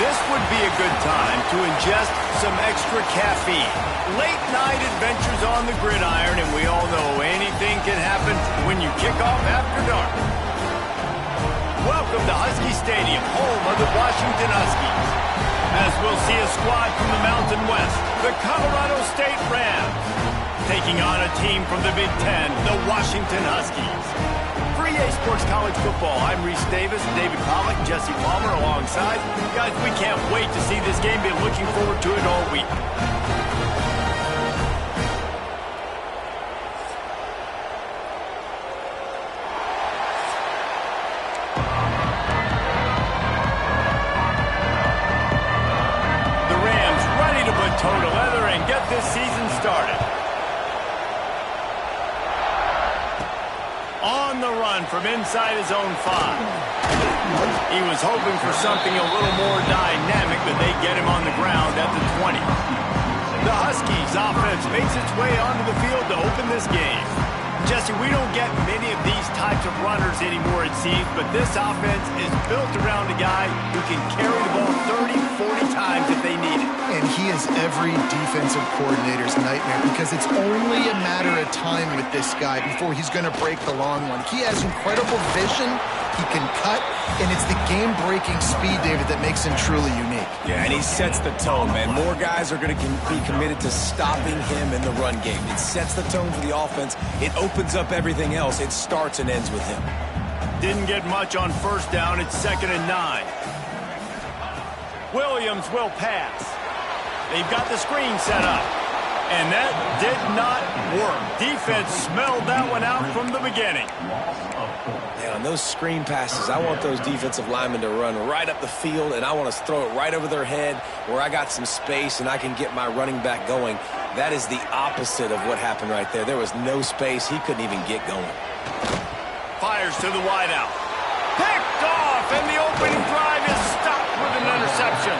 This would be a good time to ingest some extra caffeine. Late night adventures on the gridiron, and we all know anything can happen when you kick off after dark. Welcome to Husky Stadium, home of the Washington Huskies. As we'll see a squad from the Mountain West, the Colorado State Rams, taking on a team from the Big Ten, the Washington Huskies. For EA Sports College Football, I'm Reese Davis, David Pollack, Jesse Palmer alongside. Guys, we can't wait to see this game. Been looking forward to it all week. The Rams ready to put toe to leather and get this season started. On the run from inside his own 5. He was hoping for something a little more dynamic, but they get him on the ground at the 20. The Huskies offense makes its way onto the field to open this game. Jesse, we don't get many of these types of runners anymore, it seems, but this offense is built around a guy who can carry the ball 30, 40 times if they need it. And he is every defensive coordinator's nightmare because it's only a matter of time with this guy before he's going to break the long one. He has incredible vision, he can cut, and it's the game-breaking speed, David, that makes him truly unique. Yeah, and he sets the tone, man. More guys are going to be committed to stopping him in the run game. It sets the tone for the offense. It opens up everything else. It starts and ends with him. Didn't get much on first down. It's 2nd and 9. Williams will pass. They've got the screen set up. And that did not work. Defense smelled that one out from the beginning. Yeah, on those screen passes, I want those defensive linemen to run right up the field, and I want to throw it right over their head where I got some space and I can get my running back going. That is the opposite of what happened right there. There was no space. He couldn't even get going. Fires to the wideout. Picked off, and the opening drive is stopped with an interception.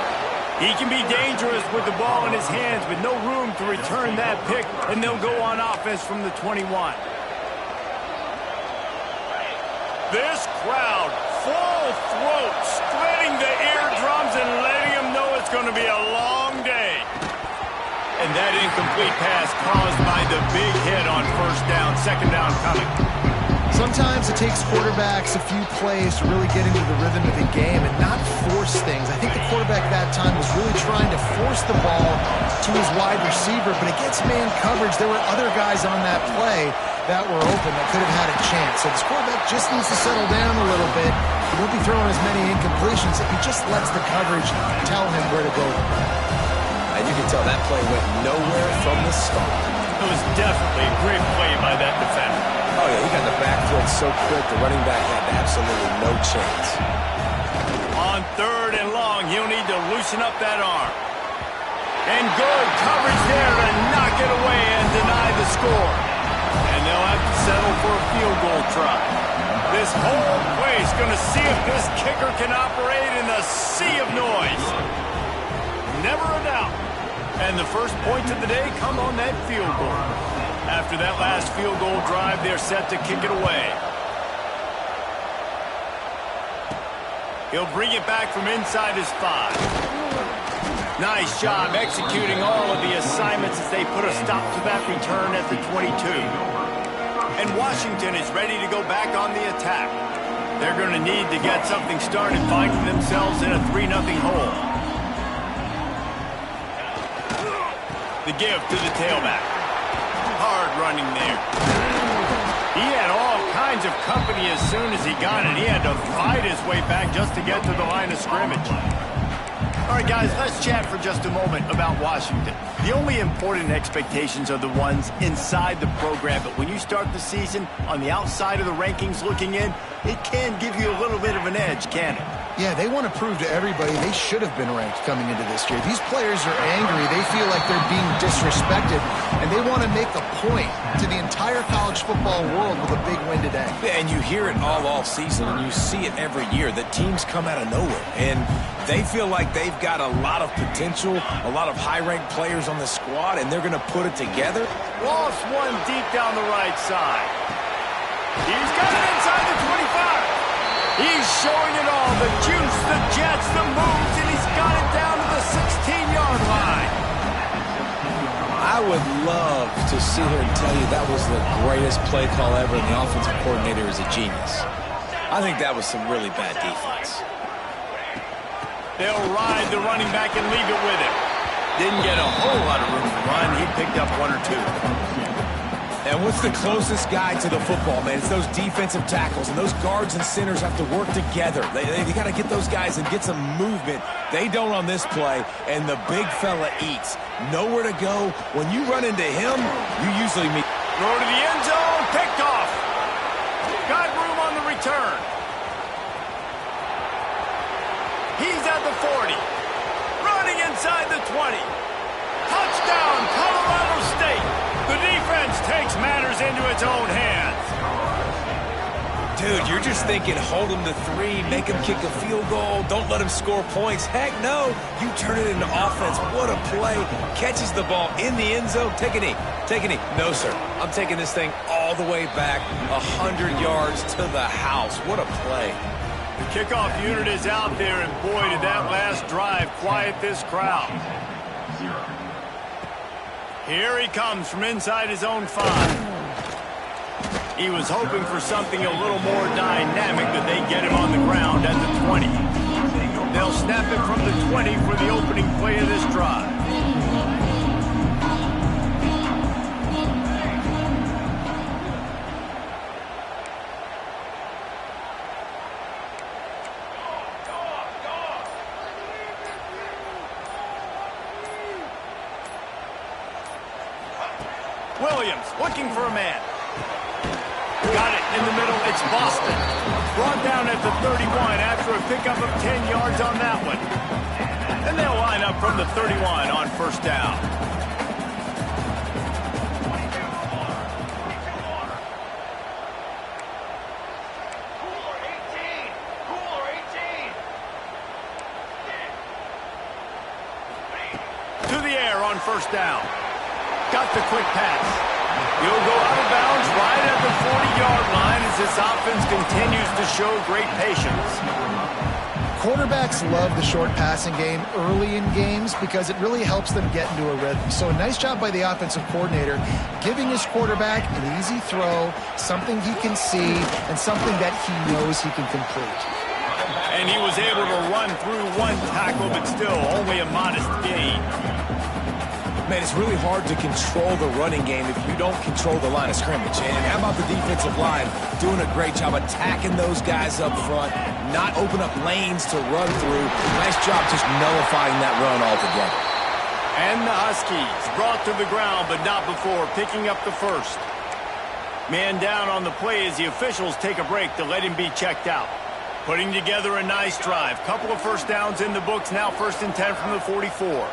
He can be dangerous with the ball in his hands, but no room to return that pick, and they'll go on offense from the 21. This crowd, full throat, splitting the eardrums and letting them know it's going to be a long day. And that incomplete pass caused by the big hit on first down, 2nd down coming. Sometimes it takes quarterbacks a few plays to really get into the rhythm of the game and not force things. I think the quarterback that time was really trying to force the ball to his wide receiver, but against man coverage, there were other guys on that play that were open that could have had a chance. So this quarterback just needs to settle down a little bit. He won't be throwing as many incompletions if he just lets the coverage tell him where to go. And you can tell that play went nowhere from the start. It was definitely a great play by that defender. Oh, yeah, he got the backfield so quick, the running back had absolutely no chance. On 3rd and long, he'll need to loosen up that arm. And good coverage there to knock it away and deny the score. And they'll have to settle for a field goal try. This whole place going to see if this kicker can operate in the sea of noise. Never a doubt. And the first points of the day come on that field goal. After that last field goal drive, they're set to kick it away. He'll bring it back from inside his 5. Nice job executing all of the assignments as they put a stop to that return at the 22. And Washington is ready to go back on the attack. They're going to need to get something started, finding themselves in a 3-0 hole. The give to the tailback. Hard running there. He had all kinds of company as soon as he got it. He had to fight his way back just to get to the line of scrimmage. All right, guys, let's chat for just a moment about Washington. The only important expectations are the ones inside the program, but when you start the season on the outside of the rankings looking in, it can give you a little bit of an edge, can it? Yeah, they want to prove to everybody they should have been ranked coming into this year. These players are angry. They feel like they're being disrespected, and they want to make a point to the entire college football world with a big win today. Yeah, and you hear it all season, and you see it every year. The teams come out of nowhere, and they feel like they've got a lot of potential, a lot of high-ranked players on the squad, and they're going to put it together. Lost one deep down the right side. He's got it inside the 25. He's showing it all, the juice, the jets, the moves, and he's got it sit here and tell you that was the greatest play call ever and the offensive coordinator is a genius. I think that was some really bad defense. They'll ride the running back and leave it with him. Didn't get a whole lot of room to run. He picked up 1 or 2. And what's the closest guy to the football, man? It's those defensive tackles, and those guards and centers have to work together. They got to get those guys and get some movement. They don't on this play, and the big fella eats. Nowhere to go. When you run into him, you usually meet. Throw to the end zone, picked off. Got room on the return. He's at the 40. Running inside the 20. Touchdown, Colorado State. The defense takes matters into its own hands. Dude, you're just thinking, hold him to 3, make him kick a field goal, don't let him score points. Heck no, you turn it into offense. What a play. Catches the ball in the end zone. Take a knee. Take a knee. No, sir. I'm taking this thing all the way back 100 yards to the house. What a play. The kickoff unit is out there, and boy, did that last drive quiet this crowd. Here he comes from inside his own 5. He was hoping for something a little more dynamic, but they get him on the ground at the 20. They'll snap it from the 20 for the opening play of this drive. Williams looking for a man. Got it in the middle. It's Boston. Brought down at the 31 after a pickup of 10 yards on that one. And they'll line up from the 31 on first down. To the air on first down. Got the quick pass. He'll go out of bounds right at the 40-yard line as this offense continues to show great patience. Quarterbacks love the short passing game early in games because it really helps them get into a rhythm. So a nice job by the offensive coordinator giving his quarterback an easy throw, something he can see, and something that he knows he can complete. And he was able to run through 1 tackle, but still only a modest gain. Man, it's really hard to control the running game if you don't control the line of scrimmage. And how about the defensive line doing a great job attacking those guys up front, not open up lanes to run through. Nice job just nullifying that run altogether. And the Huskies brought to the ground, but not before picking up the first. Man down on the play as the officials take a break to let him be checked out. Putting together a nice drive. Couple of first downs in the books, now 1st and 10 from the 44.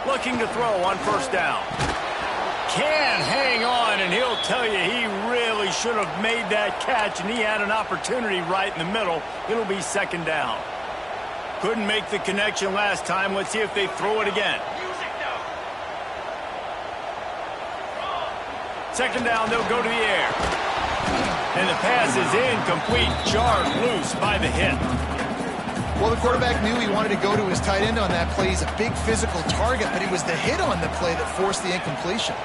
Looking to throw on first down. Can't hang on, and he'll tell you he really should have made that catch, and he had an opportunity right in the middle. It'll be 2nd down. Couldn't make the connection last time. Let's see if they throw it again. 2nd down, they'll go to the air. And the pass is incomplete, jarred loose by the hit. Well, the quarterback knew he wanted to go to his tight end on that play. He's a big physical target, but it was the hit on the play that forced the incompletion.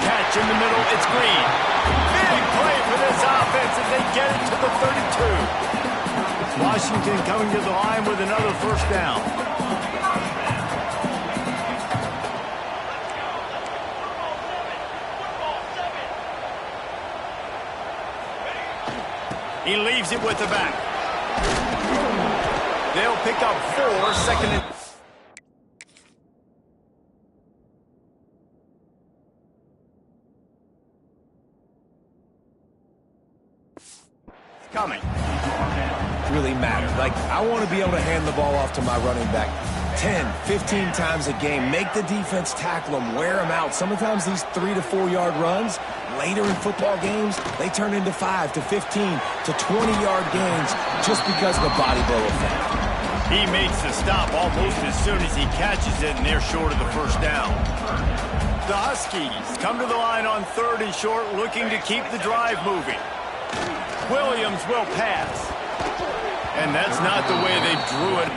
Catch in the middle, it's Green. Big play for this offense as they get it to the 32. Washington coming to the line with another first down. He leaves it with the back. They'll pick up 4, 2nd and... It's coming. Really matter. Like, I want to be able to hand the ball off to my running back 10, 15 times a game. Make the defense tackle them, wear them out. Sometimes these 3 to 4 yard runs, later in football games, they turn into 5 to 15 to 20 yard gains just because of the body blow effect. He makes the stop almost as soon as he catches it, and they're short of the first down. The Huskies come to the line on 3rd and short, looking to keep the drive moving. Williams will pass. And that's not the way they drew it.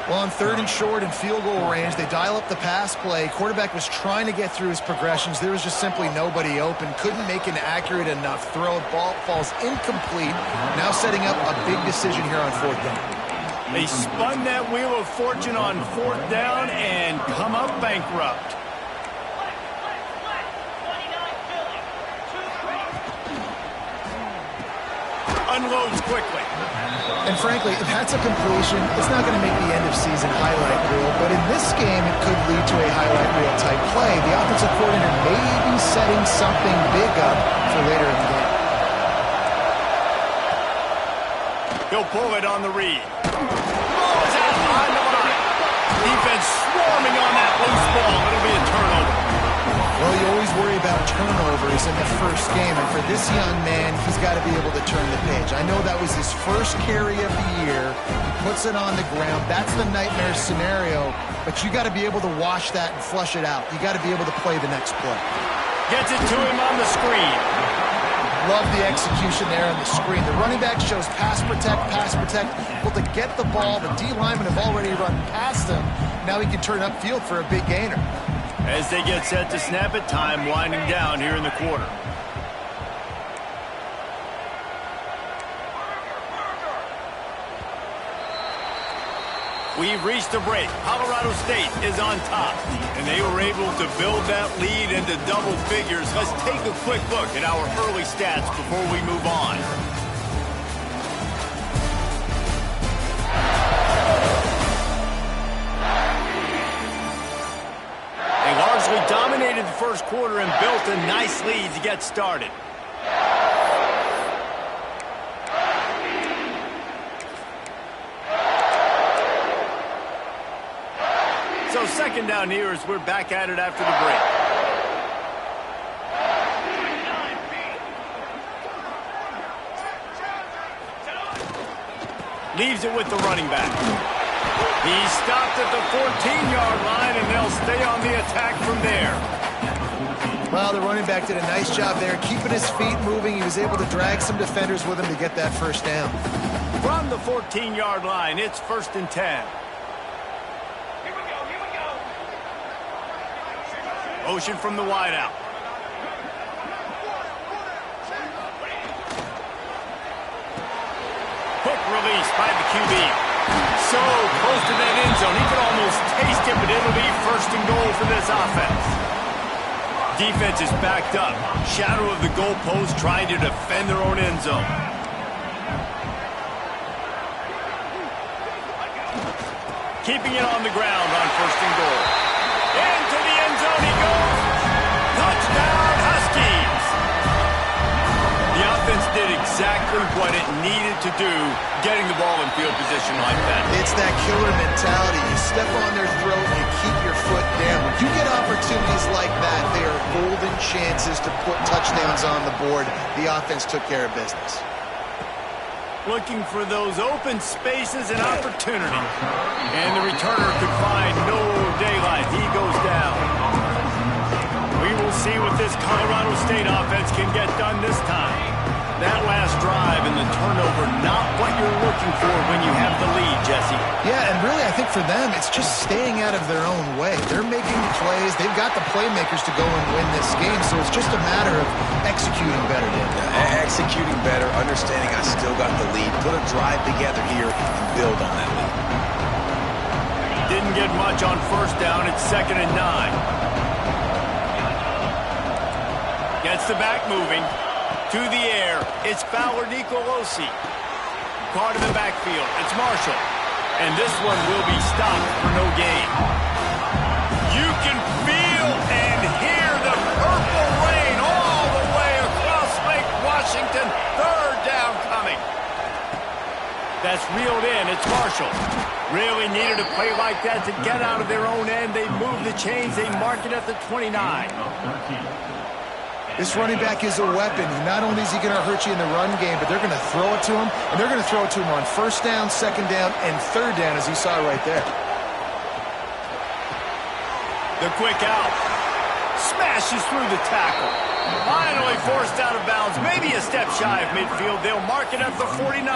Well, on 3rd and short and field goal range, they dial up the pass play. Quarterback was trying to get through his progressions. There was just simply nobody open. Couldn't make an accurate enough throw. Ball falls incomplete. Now setting up a big decision here on 4th down. They spun that wheel of fortune on 4th down and come up bankrupt. Unloads quickly. And frankly, if that's a completion, it's not going to make the end of season highlight reel, but in this game, it could lead to a highlight reel type play. The offensive coordinator may be setting something big up for later in the game. He'll pull it on the read. Ball is out behind the line. Defense swarming on that loose ball. It'll be a turnover. Well, you always worry about turnovers in the first game, and for this young man, he's got to be able to turn the page. I know that was his first carry of the year. He puts it on the ground. That's the nightmare scenario, but you got to be able to wash that and flush it out. You got to be able to play the next play. Gets it to him on the screen. Love the execution there on the screen. The running back shows pass protect, able to get the ball. The D linemen have already run past him. Now he can turn upfield for a big gainer. As they get set to snap it, time winding down here in the quarter. We've reached a break. Colorado State is on top, and they were able to build that lead into double figures. Let's take a quick look at our early stats before we move on. They largely dominated the first quarter and built a nice lead to get started. So 2nd down here as we're back at it after the break. Leaves it with the running back. He's stopped at the 14-yard line, and they'll stay on the attack from there. Well, the running back did a nice job there, keeping his feet moving. He was able to drag some defenders with him to get that 1st down. From the 14-yard line, it's 1st and 10. Motion from the wideout. Quick release by the QB. So close to that end zone. He could almost taste it, but it'll be 1st and goal for this offense. Defense is backed up. Shadow of the goalpost trying to defend their own end zone. Keeping it on the ground on 1st and goal. Into the end zone he goes. Touchdown, Huskies. The offense did exactly what it needed to do, getting the ball in field position like that. It's that killer mentality. You step on their throat, you keep your foot down. When you get opportunities like that, they are golden chances to put touchdowns on the board. The offense took care of business. Looking for those open spaces and opportunity. And the returner could find no daylight. He goes down. We will see what this Colorado State offense can get done this time. That last drive and the turnover, not what you're looking for when you have the lead, Jesse. Yeah, and really I think for them, it's just staying out of their own way. They're making plays. They've got the playmakers to go and win this game, so it's just a matter of executing better, Dan. Executing better, understanding I still got the lead. Put a drive together here and build on that lead. Didn't get much on 1st down. It's 2nd and 9. Gets the back moving. To the air, it's Fowler Nicolosi. Caught in the backfield, it's Marshall. And this one will be stopped for no gain. You can feel and hear the purple rain all the way across Lake Washington. 3rd down coming. That's reeled in, it's Marshall. Really needed a play like that to get out of their own end. They move the chains, they mark it at the 29. This running back is a weapon. Not only is he going to hurt you in the run game, but they're going to throw it to him, and they're going to throw it to him on 1st down, 2nd down, and 3rd down, as you saw right there. The quick out. Smashes through the tackle. Finally forced out of bounds. Maybe a step shy of midfield. They'll mark it at the 49.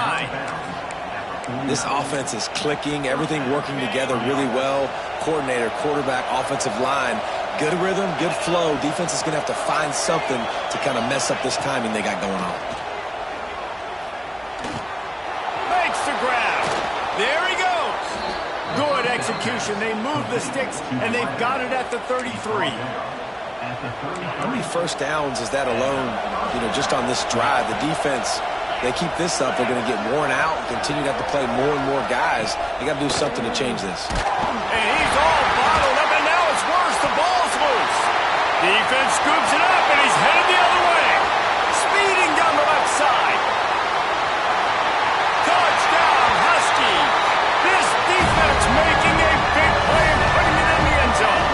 This offense is clicking, everything working together really well. Coordinator, quarterback, offensive line, good rhythm, good flow. Defense is going to have to find something to kind of mess up this timing they got going on. Makes the grab. There he goes. Good execution. They move the sticks, and they've got it at the 33. How many first downs is that alone, just on this drive? The defense, they keep this up, they're going to get worn out and continue to have to play more and more guys. They got to do something to change this. And he's all bottled up, and now it's worse. The ball's loose. Defense scoops it up, and he's headed the other way. Speeding down the left side. Touchdown, Husky. This defense making a big play and putting it in the end zone.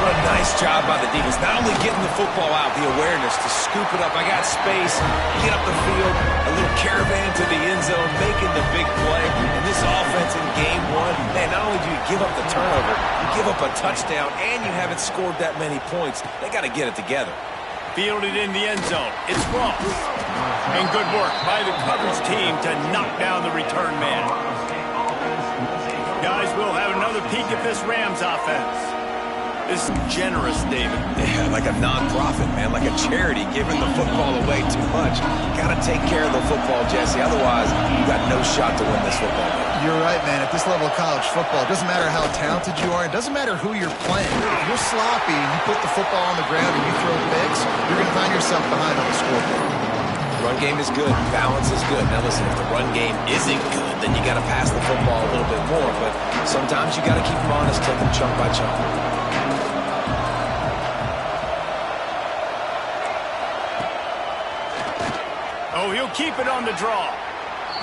What a nice job by the defense. Not only getting the football out, the awareness to scoop it up. I got space, get up the field, a little caravan to the end zone, making the big play. And this offense in game one, man, not only do you give up the turnover, you give up a touchdown, and you haven't scored that many points. They got to get it together. Fielded in the end zone. It's Ross. And good work by the coverage team to knock down the return man. Guys, we'll have another peek at this Rams offense. This is generous, David. Yeah, like a non-profit, man, like a charity giving the football away too much. Got to take care of the football, Jesse. Otherwise, you got no shot to win this football game. You're right, man. At this level of college football, it doesn't matter how talented you are. It doesn't matter who you're playing. If you're sloppy, you put the football on the ground and you throw picks, you're going to find yourself behind on the scoreboard. Run game is good. Balance is good. Now, listen, if the run game isn't good, then you got to pass the football a little bit more. But sometimes you got to keep them honest, take them chunk by chunk. Oh, he'll keep it on the draw.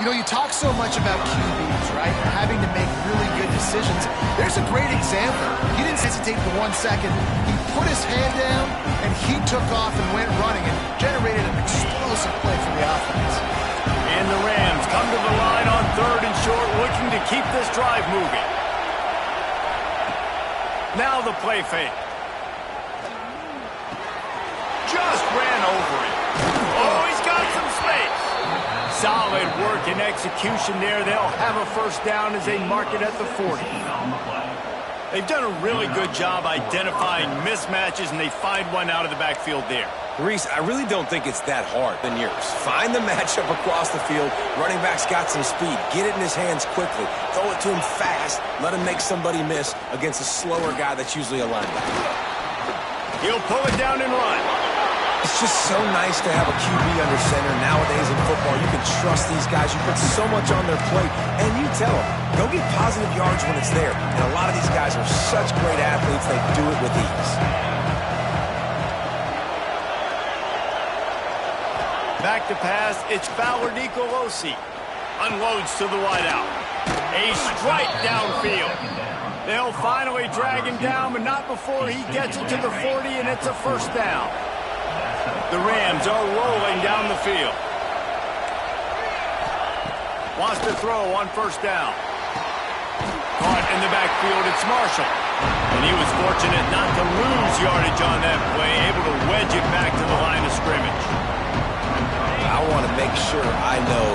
You talk so much about QBs, right? Having to make really good decisions. There's a great example. He didn't hesitate for 1 second. He put his hand down, and he took off and went running and generated an explosive play for the offense. And the Rams come to the line on 3rd and short, looking to keep this drive moving. Now the play fake. Just ran over it. Oh, he's got some space. Solid work and execution there. They'll have a first down as they mark it at the 40. They've done a really good job identifying mismatches, and they find one out of the backfield there. Reese, I really don't think it's that hard than yours. Find the matchup across the field. Running back's got some speed. Get it in his hands quickly. Throw it to him fast. Let him make somebody miss against a slower guy that's usually a linebacker. He'll pull it down and run. It's just so nice to have a QB under center nowadays in football. You can trust these guys. You put so much on their plate, and you tell them, go get positive yards when it's there. And a lot of these guys are such great athletes, they do it with ease. Back to pass, it's Fowler Nicolosi. Unloads to the wideout. A strike downfield. They'll finally drag him down, but not before he gets it to the 40, and it's a first down. The Rams are rolling down the field. Wants to throw on first down. Caught in the backfield, it's Marshall. And he was fortunate not to lose yardage on that play, able to wedge it back to the line of scrimmage. I want to make sure I know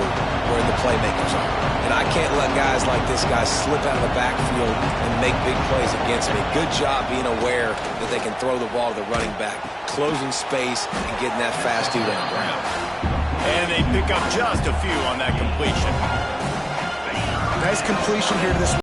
where the playmakers are. And I can't let guys like this guy slip out of the backfield and make big plays against me. Good job being aware that they can throw the ball to the running back, closing space, and getting that fast dude on the ground. And they pick up just a few on that completion. Nice completion here to this